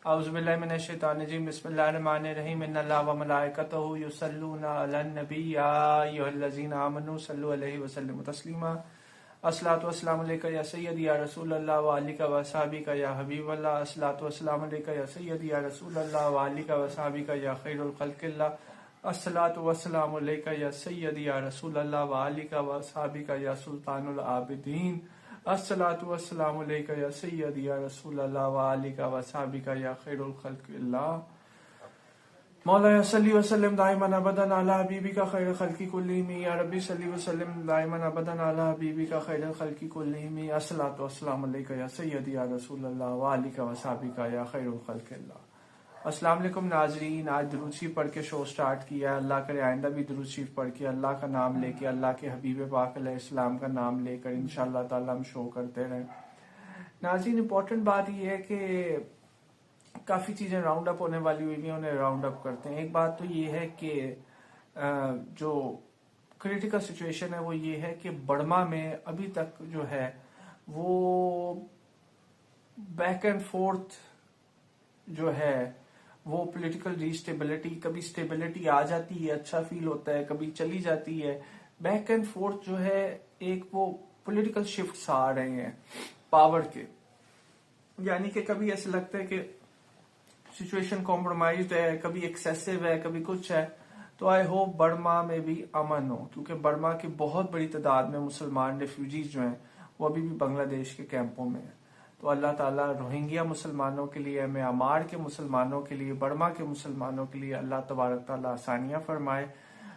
اعوذ باللہ من الشیطان الرجیم بسم اللہ الرحمن الرحیم ان اللہ و ملائکتہ یصلون علی النبی یا ایھا الذین آمنوا صلوا علیہ وسلموا تسلیما الصلاۃ والسلام علیک یا سیدی یا رسول اللہ و علیک و اصحابک یا حبیب اللہ الصلاۃ والسلام علیک یا سیدی یا رسول اللہ و علیک و اصحابک یا خیر الخلق اللہ الصلاۃ والسلام علیک یا سیدی یا رسول اللہ و علیک و اصحابک یا سلطان العابدین الصلاۃ والسلام علیک یا سیدی یا رسول اللہ و علیک و اصحابک یا خیر الخلق اللہ مولا صلی وسلم دائما ابدا علی حبیبک خیر الخلق کلہم یا ربی صلی وسلم دائما ابدا علی حبیبک خیر الخلق کلہم الصلاۃ والسلام علیک یا سیدی یا رسول اللہ و علیک و اصحابک یا خیر الخلق اللہ۔ السلام علیکم ناظرین، آج درود شریف پڑھ کے شو سٹارٹ کیا ہے، اللہ کرے آئندہ بھی درود شریف پڑھ کے اللہ کا نام لے کے اللہ کے حبیب پاک علیہ السلام کا نام لے کر انشاءاللہ تعالی ہم شو کرتے رہیں۔ ناظرین، امپورٹنٹ بات یہ ہے کہ کافی چیزیں راؤنڈ اپ ہونے والی ہوئی ہیں، انہیں راؤنڈ اپ کرتے ہیں۔ ایک بات تو یہ ہے کہ جو کریٹیکل سچویشن ہے وہ یہ ہے کہ برما میں ابھی تک جو ہے وہ بیک اینڈ فورتھ جو ہے وہ پولیٹیکل ری اسٹیبلٹی، کبھی اسٹیبلٹی آ جاتی ہے، اچھا فیل ہوتا ہے، کبھی چلی جاتی ہے۔ بیک اینڈ فورتھ جو ہے ایک وہ پولیٹیکل شفٹس آ رہے ہیں پاور کے، یعنی کہ کبھی ایسا لگتا ہے کہ سچویشن کمپرومائزڈ ہے، کبھی ایکسیسو ہے، کبھی کچھ ہے۔ تو آئی ہوپ برما میں بھی امن ہو، کیونکہ برما کی بہت بڑی تعداد میں مسلمان ریفیوجیز جو ہیں وہ ابھی بھی بنگلہ دیش کے کیمپوں میں ہیں۔ تو اللہ تعالیٰ روہنگیا مسلمانوں کے لیے، میانمار کے مسلمانوں کے لیے، برما کے مسلمانوں کے لیے اللہ تبارک تعالیٰ آسانیاں فرمائے۔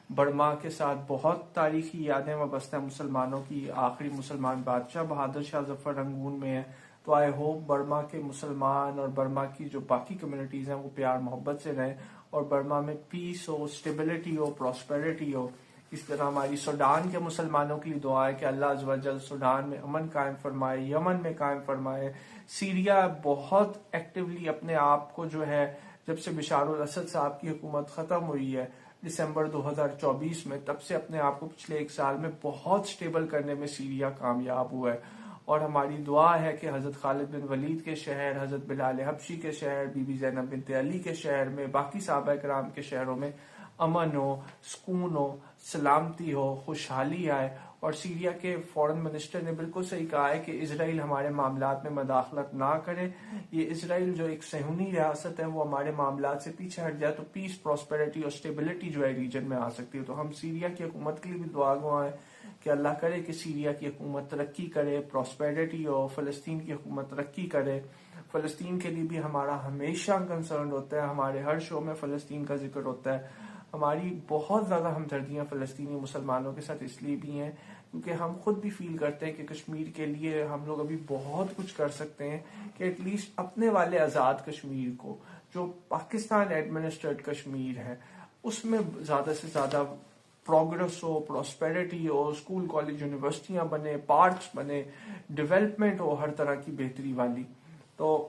برما کے ساتھ بہت تاریخی یادیں وابستہ ہیں مسلمانوں کی، آخری مسلمان بادشاہ بہادر شاہ ظفر رنگون میں ہے۔ تو آئی ہوپ برما کے مسلمان اور برما کی جو باقی کمیونٹیز ہیں وہ پیار محبت سے رہیں اور برما میں پیس ہو، اسٹیبلٹی ہو، پراسپیرٹی ہو۔ اس طرح ہماری سوڈان کے مسلمانوں کے لیے دعا ہے کہ اللہ عز و جل سوڈان میں امن قائم فرمائے، یمن میں قائم فرمائے۔ سیریا بہت ایکٹیولی اپنے آپ کو جو ہے، جب سے بشار الاسد صاحب کی حکومت ختم ہوئی ہے دسمبر 2024 میں، تب سے اپنے آپ کو پچھلے ایک سال میں بہت سٹیبل کرنے میں سیریا کامیاب ہوا ہے۔ اور ہماری دعا ہے کہ حضرت خالد بن ولید کے شہر، حضرت بلال حبشی کے شہر، بی بی زینب بنت علی کے شہر میں، باقی صحابہ کرام کے شہروں میں امن ہو، سکون ہو، سلامتی ہو، خوشحالی آئے۔ اور سیریا کے فورن منسٹر نے بالکل صحیح کہا ہے کہ اسرائیل ہمارے معاملات میں مداخلت نہ کرے۔ یہ اسرائیل جو ایک صہیونی ریاست ہے وہ ہمارے معاملات سے پیچھے ہٹ جائے تو پیس، پراسپیرٹی اور اسٹیبلٹی جو ہے ریجن میں آ سکتی ہے۔ تو ہم سیریا کی حکومت کے لیے بھی دعا گواہ ہیں کہ اللہ کرے کہ سیریا کی حکومت ترقی کرے، پراسپیرٹی ہو، فلسطین کی حکومت ترقی کرے۔ فلسطین کے لیے بھی ہمارا ہمیشہ کنسرن ہوتا ہے، ہمارے ہر شو میں فلسطین کا ذکر ہوتا ہے۔ ہماری بہت زیادہ ہمدردیاں فلسطینی مسلمانوں کے ساتھ اس لیے بھی ہیں کیونکہ ہم خود بھی فیل کرتے ہیں کہ کشمیر کے لیے ہم لوگ ابھی بہت کچھ کر سکتے ہیں کہ ایٹ لیسٹ اپنے والے آزاد کشمیر کو، جو پاکستان ایڈمنسٹریڈ کشمیر ہے، اس میں زیادہ سے زیادہ پروگرس ہو، پراسپیرٹی ہو، اسکول کالج یونیورسٹیاں بنے، پارکس بنے، ڈیولپمنٹ ہو ہر طرح کی بہتری والی۔ تو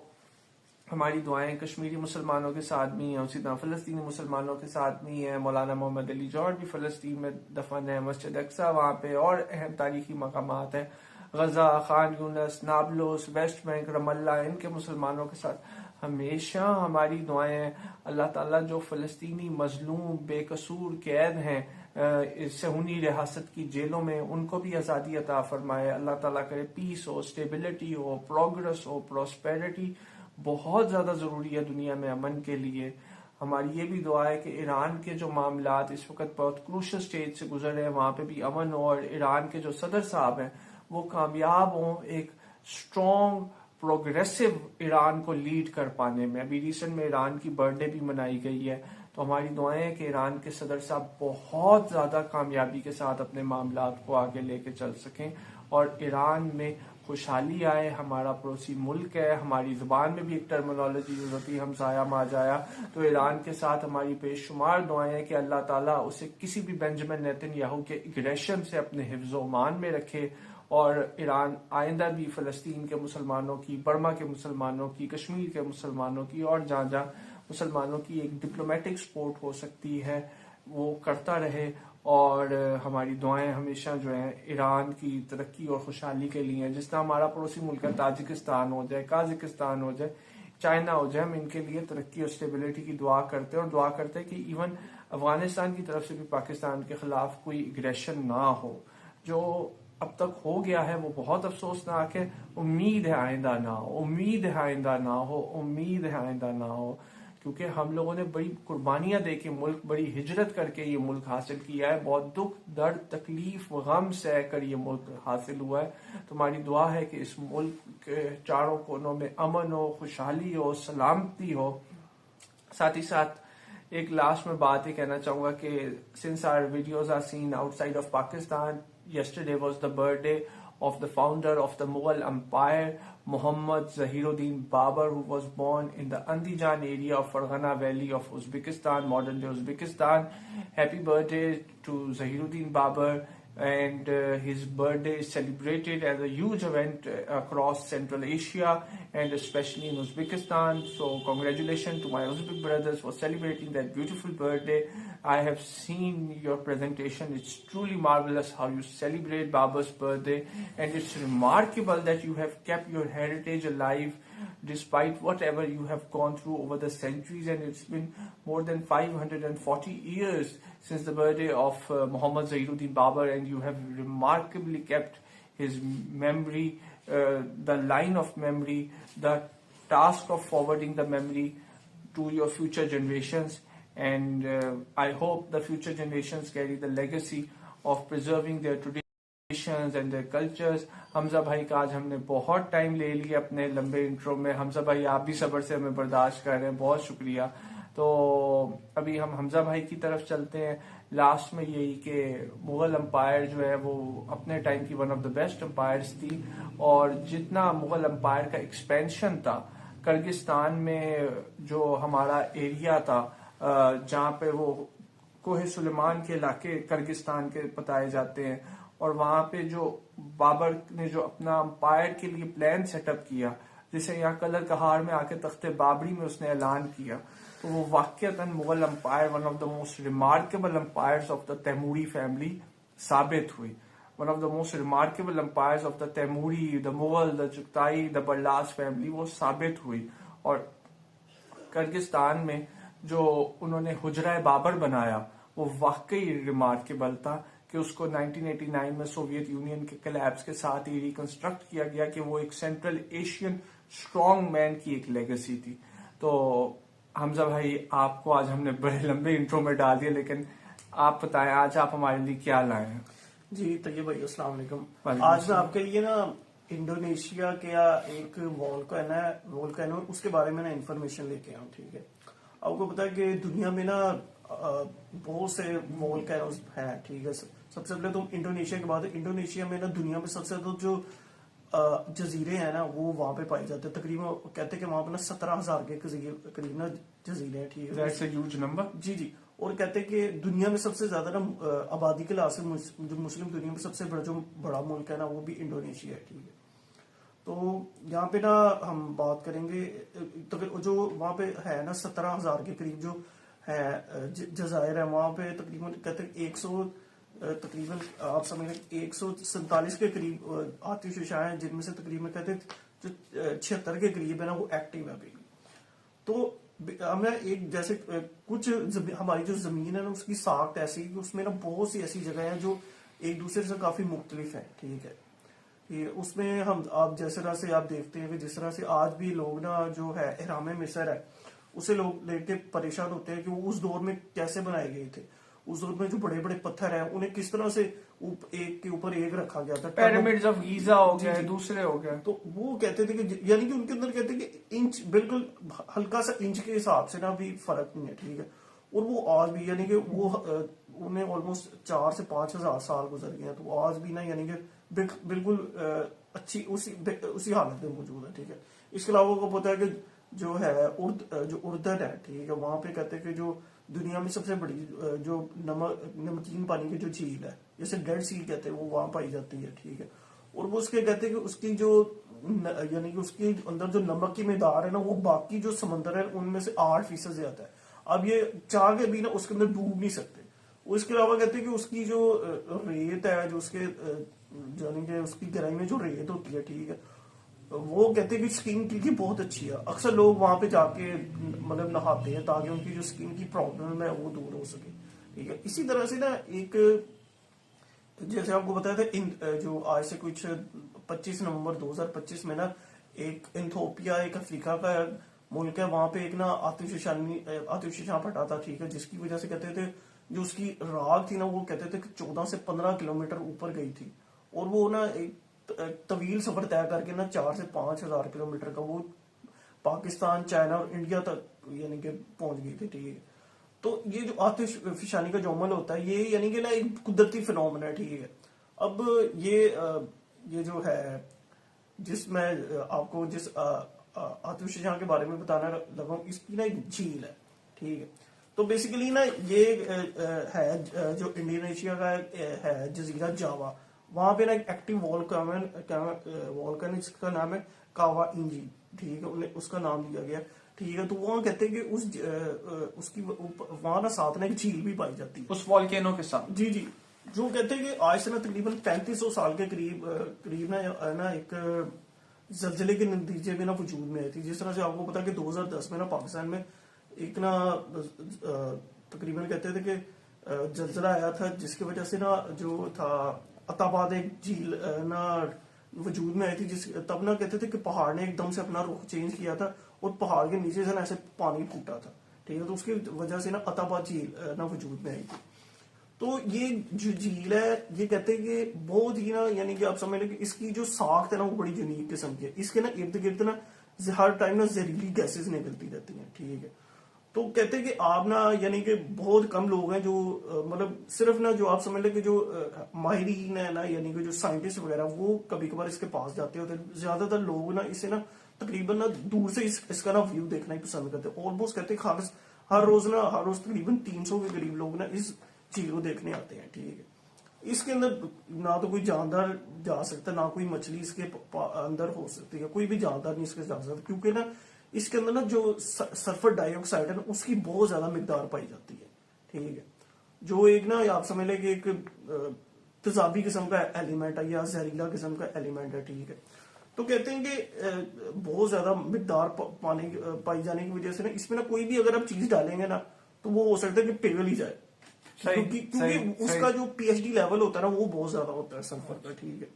ہماری دعائیں کشمیری مسلمانوں کے ساتھ بھی ہیں، اسی طرح فلسطینی مسلمانوں کے ساتھ بھی ہیں۔ مولانا محمد علی جوہر بھی فلسطین میں دفن ہے، مسجد اقصیٰ وہاں پہ، اور اہم تاریخی مقامات ہیں، غزہ، خان یونس، نابلس، ویسٹ بینک، رام اللہ، ان کے مسلمانوں کے ساتھ ہمیشہ ہماری دعائیں۔ اللہ تعالیٰ جو فلسطینی مظلوم بے قصور قید ہیں صہیونی ریاست کی جیلوں میں، ان کو بھی آزادی عطا فرمائے۔ اللہ تعالیٰ کرے پیس ہو، اسٹیبلٹی ہو، پروگرس ہو، پراسپیرٹی بہت زیادہ ضروری ہے دنیا میں امن کے لیے۔ ہماری یہ بھی دعا ہے کہ ایران کے جو معاملات اس وقت بہت کروشل سٹیج سے گزر رہے ہیں وہاں پہ بھی امن ہو، اور ایران کے جو صدر صاحب ہیں وہ کامیاب ہوں ایک اسٹرانگ پروگریسو ایران کو لیڈ کر پانے میں۔ ابھی ریسنٹ میں ایران کی برتھ ڈے بھی منائی گئی ہے، تو ہماری دعائیں ہیں کہ ایران کے صدر صاحب بہت زیادہ کامیابی کے ساتھ اپنے معاملات کو آگے لے کے چل سکیں اور ایران میں خوشحالی آئے۔ ہمارا پڑوسی ملک ہے، ہماری زبان میں بھی ایک ٹرمینالوجی یوز ہوتی ہے ہمسایہ ما جایا، تو ایران کے ساتھ ہماری بے شمار دعائیں ہیں کہ اللہ تعالیٰ اسے کسی بھی بنجمن نیتن یاہو کے اگریشن سے اپنے حفظ و امان میں رکھے، اور ایران آئندہ بھی فلسطین کے مسلمانوں کی، برما کے مسلمانوں کی، کشمیر کے مسلمانوں کی، اور جہاں جہاں مسلمانوں کی ایک ڈپلومیٹک سپورٹ ہو سکتی ہے وہ کرتا رہے۔ اور ہماری دعائیں ہمیشہ جو ہیں ایران کی ترقی اور خوشحالی کے لیے ہیں۔ جس طرح ہمارا پڑوسی ملک ہے تاجکستان ہو جائے، قازقستان ہو جائے، چائنا ہو جائے، ہم ان کے لیے ترقی اور اسٹیبلٹی کی دعا کرتے ہیں، اور دعا کرتے ہیں کہ ایون افغانستان کی طرف سے بھی پاکستان کے خلاف کوئی اگریشن نہ ہو. جو اب تک ہو گیا ہے وہ بہت افسوسناک ہے. امید ہے آئندہ نہ ہو، امید ہے آئندہ نہ ہو، امید ہے آئندہ نہ ہو، کیونکہ ہم لوگوں نے بڑی قربانیاں دے کے ملک، بڑی ہجرت کر کے یہ ملک حاصل کیا ہے، بہت دکھ درد تکلیف غم سہ کر یہ ملک حاصل ہوا ہے. تمہاری دعا ہے کہ اس ملک کے چاروں کونوں میں امن ہو، خوشحالی ہو، سلامتی ہو. ساتھ ہی ساتھ ایک لاسٹ میں بات یہ کہنا چاہوں گا کہ since our videos are seen outside of Pakistan, yesterday was the birthday of the founder of the Mughal Empire, Muhammad Zahiruddin Babar, who was born in the Andijan area of Farghana Valley of Uzbekistan, modern day Uzbekistan. Happy birthday to Zahiruddin Babar. And his birthday is celebrated as a huge event across Central Asia and especially in Uzbekistan. So congratulations to my Uzbek brothers for celebrating that beautiful birthday. I have seen your presentation. It's truly marvelous how you celebrate Baba's birthday, and it's remarkable that you have kept your heritage alive despite whatever you have gone through over the centuries. And it's been more than 540 years since the birthday of Muhammad Zahiruddin Babar, and you have remarkably kept his memory, the line of memory, the task of forwarding the memory to your future generations. And I hope the future generations carry the legacy of preserving their traditions and their cultures. حمزہ بھائی کا آج ہم نے بہت time لے لیا اپنے لمبے انٹرو میں. حمزہ بھائی آپ بھی صبر سے ہمیں برداشت کر رہے ہیں، بہت شکریہ. تو ابھی ہم حمزہ بھائی کی طرف چلتے ہیں. لاسٹ میں یہی کہ مغل امپائر جو ہے وہ اپنے ٹائم کی one of the best empires تھی، اور جتنا مغل امپائر کا ایکسپینشن تھا کرگستان میں، جو ہمارا ایریا تھا جہاں پہ وہ کوہ سلیمان کے علاقے کرگستان کے بتائے جاتے ہیں، اور وہاں پہ جو بابر نے جو اپنا امپائر کے لیے پلان سیٹ اپ کیا، جسے یہاں کلر کہار میں آ کے تخت بابری میں اس نے اعلان کیا، تو وہ واقعتاً Mughal empire one of the most remarkable empires of the Timuri family ثابت ہوئی. One of the most remarkable empires of the Timuri, the Mughal, the Chughtai, the Barlas family, وہ ثابت ہوئی. اور کرگستان میں جو انہوں نے حجرہ بابر بنایا وہ واقعی ریمارکیبل تھا کہ اس کو 1989 میں سوویت یونین کے کلیپس کے ساتھ ہی ریکنسٹرکٹ کیا گیا کہ وہ ایک سینٹرل ایشین اسٹرانگ مین کی ایک لیگیسی تھی. تو حمزہ بھائی آپ کو آج ہم نے بڑے لمبے انٹرو میں ڈال دیا، لیکن آپ بتائیں آج آپ ہمارے لیے کیا لائے ہیں؟ جی طیب بھائی السلام علیکم. آج میں آپ کے لیے نا انڈونیشیا کا ایک وولکینو اس کے بارے میں نا انفارمیشن لے کے آؤں. ٹھیک ہے، آپ کو پتا ہے کہ دنیا میں نا بہت سے وولکینوز ہیں. ٹھیک ہے، سب سے پہلے تو انڈونیشیا کی بات ہے. انڈونیشیا میں نا دنیا میں سب سے زیادہ جو جزیرے ہیں نا وہ وہاں پہ پائے جاتے ہیں. تقریباً کہتے ہیں کہ وہاں پہ نا 17,000 کے قریب نا جزیرے ہیں. ٹھیک ہے، جی جی. اور کہتے ہیں کہ دنیا میں سب سے زیادہ نا آبادی کے لحاظ سے جو مسلم دنیا میں سب سے بڑا ملک ہے نا وہ بھی انڈونیشیا ہے. ٹھیک ہے، تو یہاں پہ نا ہم بات کریں گے جو وہاں پہ ہے نا 17,000 کے قریب جو ہے جزائر ہے. وہاں پہ تقریباً کہتے ہیں تقریباً آپ سمجھ لیں 147 کے قریب آتش فشاں ہیں، جن میں سے تقریباً کہتے ہیں جو 76 کے قریب ہے نا وہ ایکٹیو ہے ابھی. تو ہمیں ایک جیسے کچھ ہماری جو زمین ہے نا اس کی ساخت ایسی کہ اس میں نا بہت سی ایسی جگہ ہیں جو ایک دوسرے سے کافی مختلف ہیں. ٹھیک ہے، اس میں ہم آپ جس طرح سے آپ دیکھتے ہیں کہ جس طرح سے آج بھی لوگ نا جو ہے احرام مصر ہے اسے لوگ دیکھ کے پریشان ہوتے ہیں کہ وہ اس دور میں کیسے بنائے گئے تھے. اس دور میں جو بڑے بڑے پتھر ہیں انہیں کس طرح سے ایک کے اوپر ایک رکھا گیا تھا. پیرامڈز آف گیزا ہو گئے، دوسرے ہو گئے. تو وہ کہتے تھے کہ یعنی کہ ان کے اندر کہتے ہیں کہ انچ بالکل ہلکا سا انچ کے حساب سے نا بھی فرق نہیں ہے. ٹھیک ہے، اور وہ آج بھی یعنی کہ وہ انہیں آلموسٹ 4 سے 5,000 سال گزر گئے ہیں. تو آج بھی نا یعنی کہ بالکل اچھی اسی حالت میں موجود ہے. ٹھیک ہے، اس کے علاوہ کو پتا ہے کہ جو ہے اردن ہے. ٹھیک ہے، وہاں پہ کہتے ہیں کہ جو دنیا میں سب سے بڑی جو نمکین پانی کی جو جھیل ہے جیسے ڈیڈ سی کہتے ہیں وہ وہاں پائی جاتی ہے. ٹھیک ہے، اور وہ اس کے کہتے ہیں کہ اس کی جو یعنی کہ اس کے اندر جو نمک کی مقدار ہے نا وہ باقی جو سمندر ہے ان میں سے 8% زیادہ ہے. اب یہ چاہ کے بھی نا اس کے اندر ڈوب نہیں سکتے. اس کے علاوہ کہتے ہیں کہ اس کی جو ریت ہے جو اس کے یعنی کہ اس کی گہرائی میں جو ریت ہوتی ہے ٹھیک ہے وہ کہتے ہیں کہ اسکن کی بہت اچھی ہے. اکثر لوگ وہاں پہ جا کے مطلب نہاتے ہیں تاکہ ان کی جو اسکن کی پرابلم ہے وہ دور ہو سکے. ٹھیک ہے. اسی طرح سے نا ایک جیسے آپ کو بتایا تھا جو آج سے کچھ 25 نومبر 2025 میں نا ایک ایتھوپیا ایک افریقہ کا ملک ہے, وہاں پہ ایک نا آتش فشاں پھٹا تھا. ٹھیک ہے. جس کی وجہ سے کہتے تھے جو اس کی راگ تھی نا وہ کہتے تھے کہ 14 سے 15 کلومیٹر اوپر گئی تھی, اور وہ نا ایک طویل سفر طے کر کے نا 4 سے 5 ہزار کلومیٹر کا وہ پاکستان, چائنا اور انڈیا تک یعنی کہ پہنچ گئی تھی. ٹھیک ہے. تو یہ جو آتش فشانی کا جو عمل ہوتا ہے یہ یعنی کہ نا ایک قدرتی فنومنا ہے. ٹھیک ہے. اب یہ جو ہے جس میں آپ کو جس آتش فشاں کے بارے میں بتانا لگا ہوں, اس کی نا ایک جھیل ہے. ٹھیک ہے. تو بیسیکلی نا یہ ہے جو انڈونیشیا کا ہے جزیرہ جاوا, وہاں پہ نا ایک ایکٹیو وولکن جس کا نام ہے کاوا انجی. ٹھیک ہے. اس کا نام دیا گیا. ٹھیک ہے. تو وہاں کہتے ہیں کہ اس کی وہاں نا ساتھ نا ایک جھیل بھی پائی جاتی ہے اس والکینو کے ساتھ. جی جی. جو کہتے ہیں کہ آج سے نا تقریباً 3500 سال کے قریب نا ایک زلزلے کے نتیجے میں نا وجود میں آئی تھی. جس طرح سے آپ کو پتا کہ 2010 میں نا پاکستان میں ایک نا تقریباً کہتے تھے کہ زلزلہ آیا تھا جس کی وجہ سے نا جو تھا عطاباد ایک جھیل نا وجود میں آئی تھی. تب نا کہتے تھے کہ پہاڑ نے ایک دم سے اپنا رخ چینج کیا تھا اور پہاڑ کے نیچے سے نا ایسے پانی پھوٹا تھا. ٹھیک ہے. تو اس کی وجہ سے نا عطاباد جھیل نا وجود میں آئی تھی. تو یہ جو جھیل ہے یہ کہتے ہیں کہ بہت ہی نا یعنی کہ آپ سمجھ لیں کہ اس کی جو ساخت ہے نا وہ بڑی یونیک قسم کی ہے. اس کے نا ارد گرد نا ہر ٹائم نا زہریلی گیسز نکلتی رہتی ہیں. ٹھیک ہے. تو کہتے ہیں کہ آپ نا یعنی کہ بہت کم لوگ ہیں جو مطلب صرف نا جو آپ سمجھ لیں کہ جو ماہرین ہیں نا یعنی کہ جو سائنٹسٹ وغیرہ وہ کبھی کبھار اس کے پاس جاتے ہوتے ہیں. زیادہ تر لوگ نا اسے نا تقریباً نا دور سے اس کا نا ویو دیکھنا ہی پسند کرتے ہیں. آلموسٹ کہتے ہیں ہر روز تقریباً 300 کے قریب لوگ نا اس جھیل کو دیکھنے آتے ہیں. ٹھیک ہے. اس کے اندر نہ تو کوئی جاندار جا سکتا نہ کوئی مچھلی اس کے اندر ہو سکتی ہے, کوئی بھی جاندار نہیں اس کے جا سکتا, کیونکہ نا اس کے اندر نا جو سلفر ڈائی آکسائڈ ہے نا اس کی بہت زیادہ مقدار پائی جاتی ہے. ٹھیک ہے. جو ایک نا آپ سمجھ لیں کہ ایک تیزابی قسم کا ایلیمنٹ ہے یا زہریلا قسم کا ایلیمنٹ ہے. ٹھیک ہے. تو کہتے ہیں کہ بہت زیادہ مقدار پانی پائی جانے کی وجہ سے نا اس میں نا کوئی بھی اگر آپ چیز ڈالیں گے نا تو وہ ہو سکتا ہے کہ پگھل ہی جائے, کیونکہ اس کا جو پی ایچ ڈی لیول ہوتا ہے نا وہ بہت زیادہ ہوتا ہے سلفر کا. ٹھیک ہے.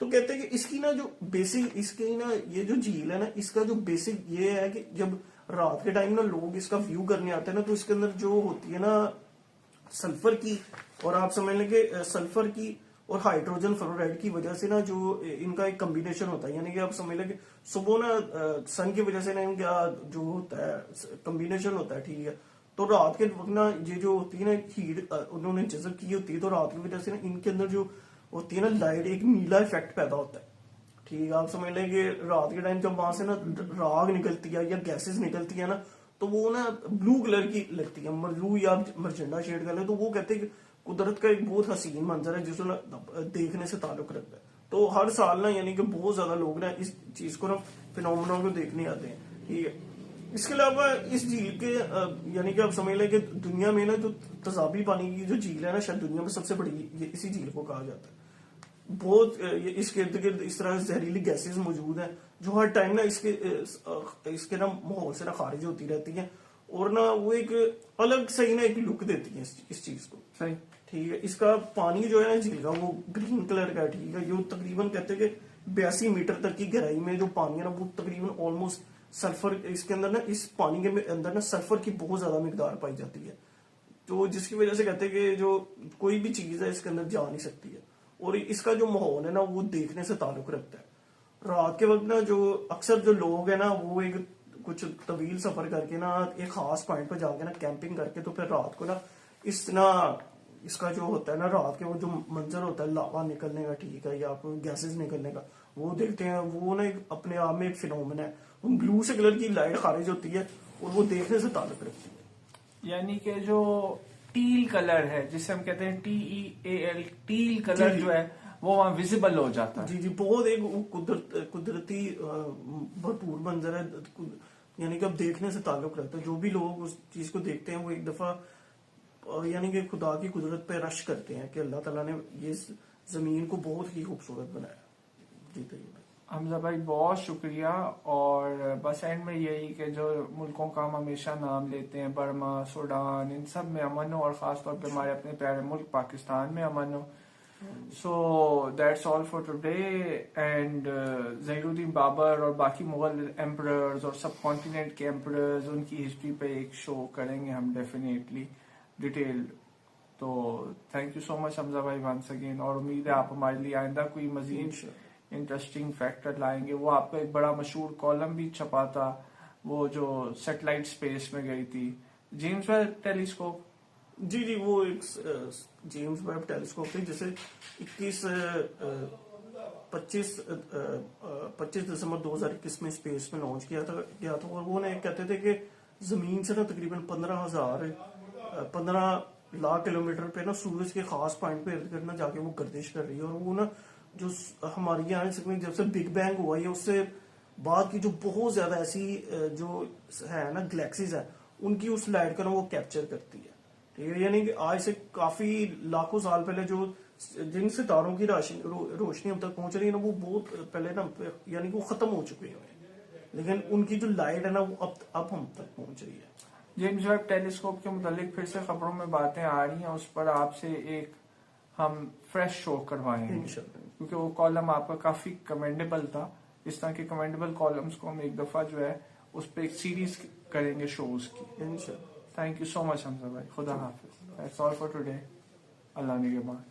تو کہتے ہیں کہ اس کی نا جو بیسک اس کی نا یہ جو جھیل ہے نا اس کا جو بیسک یہ ہے کہ جب رات کے ٹائم نا لوگ اس کا ویو کرنے آتے ہیں نا تو اس کے اندر جو ہوتی ہے نا سلفر کی اور آپ سمجھ لیں کہ سلفر کی اور ہائیڈروجن فلورائڈ کی وجہ سے نا جو ان کا ایک کمبینیشن ہوتا ہے, یعنی کہ آپ سمجھ لیں کہ صبح نا سن کی وجہ سے نا ان کا جو ہوتا ہے کمبینیشن ہوتا ہے. ٹھیک ہے. تو رات کے وقت نا یہ جو ہوتی ہے نا ہیٹ انہوں نے جذب کی ہوتی ہے تو رات کی وجہ سے نا ان کے اندر جو ہوتی ہے نا لائٹ ایک نیلا افیکٹ پیدا ہوتا ہے. ٹھیک ہے. آپ سمجھ لیں کہ رات کے ٹائم جب وہاں سے نا راگ نکلتی ہے یا گیسز نکلتی ہے نا تو وہ نا بلو کلر کی لگتی ہے, بلو یا مرجنڈا شیڈ کا. تو وہ کہتے ہیں کہ قدرت کا ایک بہت حسین منظر ہے جس کو دیکھنے سے تعلق رکھتا ہے. تو ہر سال نا یعنی کہ بہت زیادہ لوگ نا اس چیز کو نا فینومنا کو دیکھنے آتے ہیں. ٹھیک ہے. اس کے علاوہ اس جھیل کے یعنی کہ آپ سمجھ لیں کہ دنیا میں نا جو تیزابی پانی کی جو جھیل ہے نا شاید دنیا میں سب سے بڑی اسی جھیل کو کہا جاتا ہے. بہت اس کے ارد گرد اس طرح زہریلی گیسز موجود ہیں جو ہر ٹائم نا اس کے نا ماحول سے نا خارج ہوتی رہتی ہیں اور نا وہ ایک الگ صحیح نا ایک لک دیتی ہیں اس چیز کو. صحیح. ٹھیک ہے. اس کا پانی جو ہے نا جھیل کا وہ گرین کلر کا ہے. ٹھیک ہے. جو تقریباً کہتے ہیں کہ 82 میٹر تک کی گہرائی میں جو پانی ہے نا وہ تقریباً آلموسٹ سلفر اس کے اندر نا اس پانی کے اندر نا سلفر کی بہت زیادہ مقدار پائی جاتی ہے, تو جس کی وجہ سے کہتے ہیں کہ جو کوئی بھی چیز ہے اس کے اندر جا نہیں سکتی ہے. اور اس کا جو ماحول ہے نا وہ دیکھنے سے تعلق رکھتا ہے. رات کے وقت نا جو اکثر جو لوگ ہیں نا وہ ایک کچھ طویل سفر کر کے نا ایک خاص پوائنٹ پہ جا کے نا کیمپنگ کر کے تو پھر رات کو نا اس کا جو ہوتا ہے نا رات کے وہ جو منظر ہوتا ہے لاوا نکلنے کا. ٹھیک ہے. یا گیسز نکلنے کا وہ دیکھتے ہیں. وہ نا اپنے آپ میں ایک فینومنا ہے. بلو سے کلر کی لائٹ خارج ہوتی ہے اور وہ دیکھنے سے تعلق رکھتی ہے. یعنی کہ جو ٹیل کلر ہے جسے ہم کہتے ہیں TEAL ٹیل کلر جو ہے وہ وہاں ویزیبل ہو جاتا ہے. جی جی. بہت ایک قدرتی بھرپور منظر ہے, یعنی کہ اب دیکھنے سے تعلق رکھتا ہے. جو بھی لوگ اس چیز کو دیکھتے ہیں وہ ایک دفعہ یعنی کہ خدا کی قدرت پہ رش کرتے ہیں کہ اللہ تعالیٰ نے یہ زمین کو بہت ہی خوبصورت بنایا. جی. حمزہ بھائی بہت شکریہ. اور بس اینڈ میں یہی کہ جو ملکوں کا ہم ہمیشہ نام لیتے ہیں، برما، سوڈان، ان سب میں امن ہو، اور خاص طور پہ ہمارے اپنے پیارے ملک پاکستان میں امن ہو. So that's all for today. And Zahir uddin Babur اور باقی مغل ایمپررز اور سب کانٹیننٹ کے ایمپررز، ان کی ہسٹری پہ ایک شو کریں گے ہم ڈیفینیٹلی ڈیٹیل. تو تھینک یو سو مچ حمزہ بھائی ونس اگین. اور امید ہے آپ ہمارے لیے آئندہ کوئی مزید انٹرسٹنگ فیکٹر لائیں گے. وہ آپ کا ایک بڑا مشہور کالم بھی چھپا تھا، وہ جو سیٹلائٹ اسپیس میں گئی تھی، جیمز ویب ٹیلیسکوپ. جی وہ ایک جیمز ویب ٹیلیسکوپ تھی جسے 25 دسمبر 2021 میں اسپیس میں لانچ کیا تھا. اور وہ کہتے تھے کہ زمین سے نا تقریباً 15 لاکھ کلومیٹر پہ نا سورج کے خاص پوائنٹ پہ ارد گرد جا کے وہ گردش کر رہی ہے. اور وہ نا جو ہماری یہاں جب سے بگ بینگ ہوا ہے اس سے بعد کی جو بہت زیادہ ایسی جو ہے نا گلیکسیز ہے، ان کی اس لائٹ کا نا وہ کیپچر کرتی ہے. ٹھیک ہے، یعنی کہ آج سے کافی لاکھوں سال پہلے جو جن ستاروں کی روشنی ہم تک پہنچ رہی ہے نا، وہ بہت پہلے نا یعنی کہ وہ ختم ہو چکے ہیں، لیکن ان کی جو لائٹ ہے نا وہ اب ہم تک پہنچ رہی ہے. جیمز ویب ٹیلیسکوپ کے متعلق پھر سے خبروں میں باتیں آ رہی ہیں، اس پر آپ سے ایک ہم فریش شو کروائیں گے، کیونکہ وہ کالم آپ کا کافی کمینڈیبل تھا. اس طرح کے کمینڈیبل کالمز کو ہم ایک دفعہ جو ہے اس پہ ایک سیریز کریں گے شوز کی. تھینک یو سو مچ حمزہ بھائی. خدا حافظ. That's all for today. اللہ نگہبان.